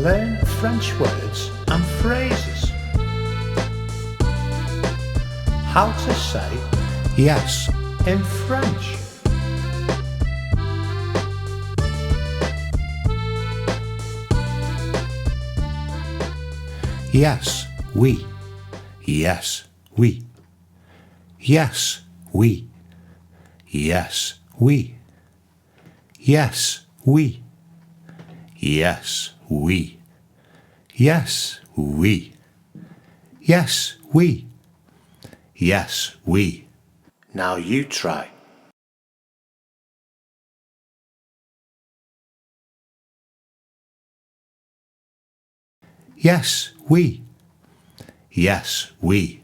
learn French words and phrases. How to say yes in French. Yes, oui. Yes, oui. Yes, oui. Yes, oui. Yes, oui. Yes, oui. Yes, oui. Yes, oui. Yes, oui. Now you try. Yes, oui. Yes, oui.